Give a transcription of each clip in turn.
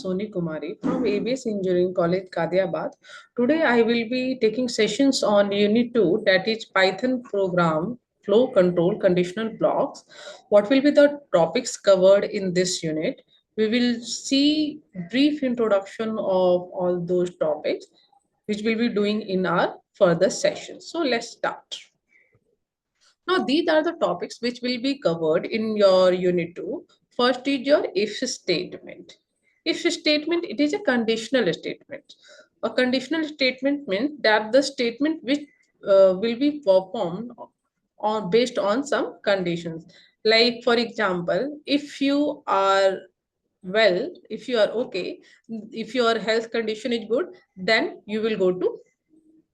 Soni Kumari from ABES Engineering College, Kadiabad. Today I will be taking sessions on Unit 2, that is Python program flow control conditional blocks. What will be the topics covered in this unit? We will see brief introduction of all those topics which we'll be doing in our further sessions. So let's start. Now, these are the topics which will be covered in your unit 2. First is your if statement. If statement, it is a conditional statement. A conditional statement means that the statement which will be performed on based on some conditions. Like for example, if you are well, if you are okay, if your health condition is good, then you will go to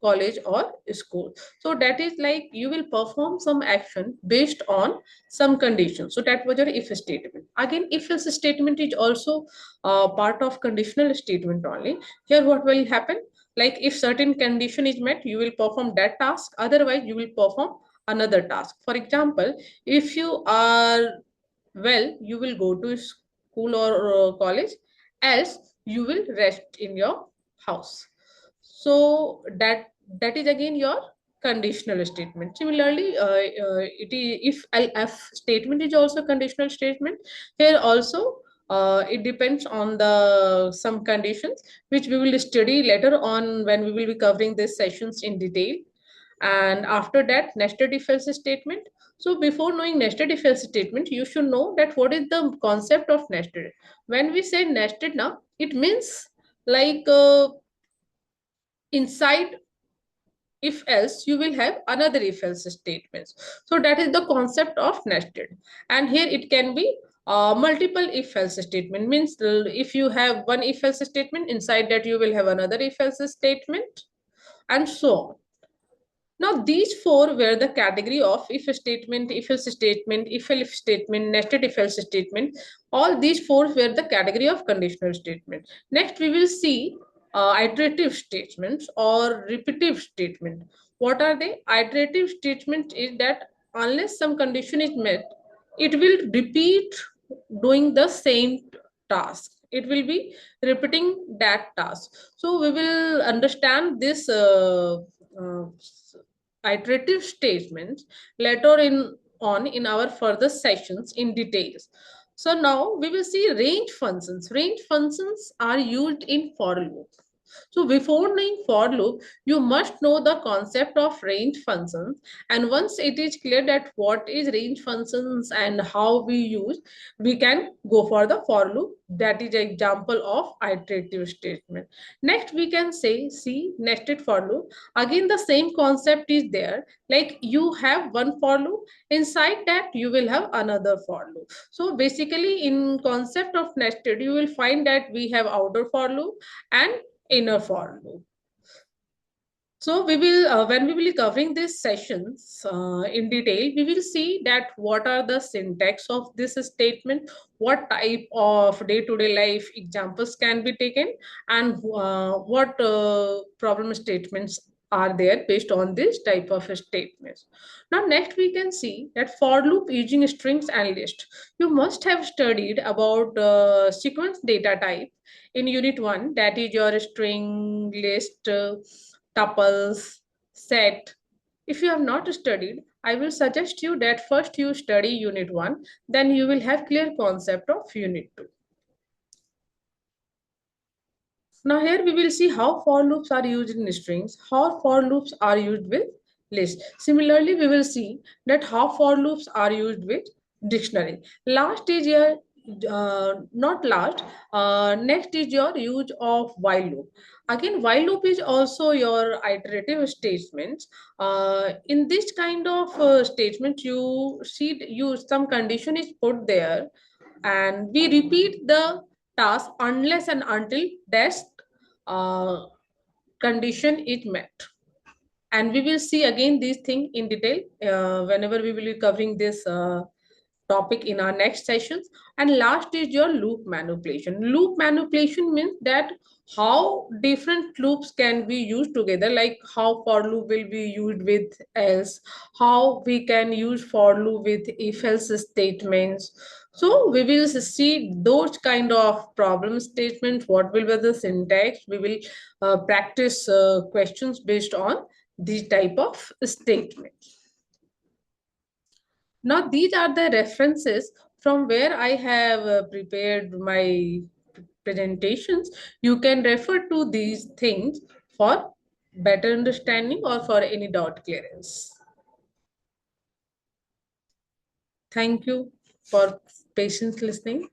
college or school. So that is like you will perform some action based on some conditions. So that was your if statement. Again, if else statement is also part of conditional statement only. Here what will happen, like if certain condition is met, you will perform that task, otherwise you will perform another task. For example, if you are well, you will go to school or college, else you will rest in your house. So that is again your conditional statement. Similarly, it is if else statement is also conditional statement. Here also it depends on the some conditions which we will study later on when we will be covering these sessions in detail. And after that, nested if else statement. So before knowing nested if else statement, you should know that what is the concept of nested. When we say nested now, it means like inside if else you will have another if else statements. So that is the concept of nested. And here it can be multiple if else statement, means if you have one if else statement, inside that you will have another if else statement, and so on. Now, these four were the category of if statement, if else statement, if else statement, nested if else statement. All these four were the category of conditional statement. Next, we will see iterative statements or repetitive statement. What are they? Iterative statement is that unless some condition is met, it will repeat doing the same task. It will be repeating that task. So we will understand this uh, iterative statements later in on in our further sessions in details. So now we will see range functions. Range functions are used in for loop. So before knowing for loop, you must know the concept of range functions. And once it is clear that what is range functions and how we use, we can go for the for loop. That is an example of iterative statement. Next, we can say see nested for loop. Again, the same concept is there. Like you have one for loop, inside that you will have another for loop. So basically, in concept of nested, you will find that we have outer for loop and inner for loop. So we will, when we will be covering these sessions in detail, we will see that what are the syntax of this statement, what type of day-to-day life examples can be taken, and what problem statements are there based on this type of statements. Now, next we can see that for loop using strings and list. You must have studied about sequence data type in unit 1, that is your string, list, tuples, set. If you have not studied, I will suggest you that first you study unit 1, then you will have clear concept of unit 2. Now here we will see how for loops are used in strings, how for loops are used with list. Similarly, we will see that how for loops are used with dictionary. Last is your not last, next is your use of while loop. Again, while loop is also your iterative statements. In this kind of statement, you see you some condition is put there, and we repeat the task unless and until that uh, condition is met. And we will see again this thing in detail whenever we will be covering this topic in our next sessions. And last is your loop manipulation. Loop manipulation means that how different loops can be used together, like how for loop will be used with else, how we can use for loop with if else statements. So we will see those kind of problem statements. What will be the syntax? We will practice questions based on these type of statements. Now these are the references from where I have prepared my presentations. You can refer to these things for better understanding or for any doubt clearance. Thank you for patience listening.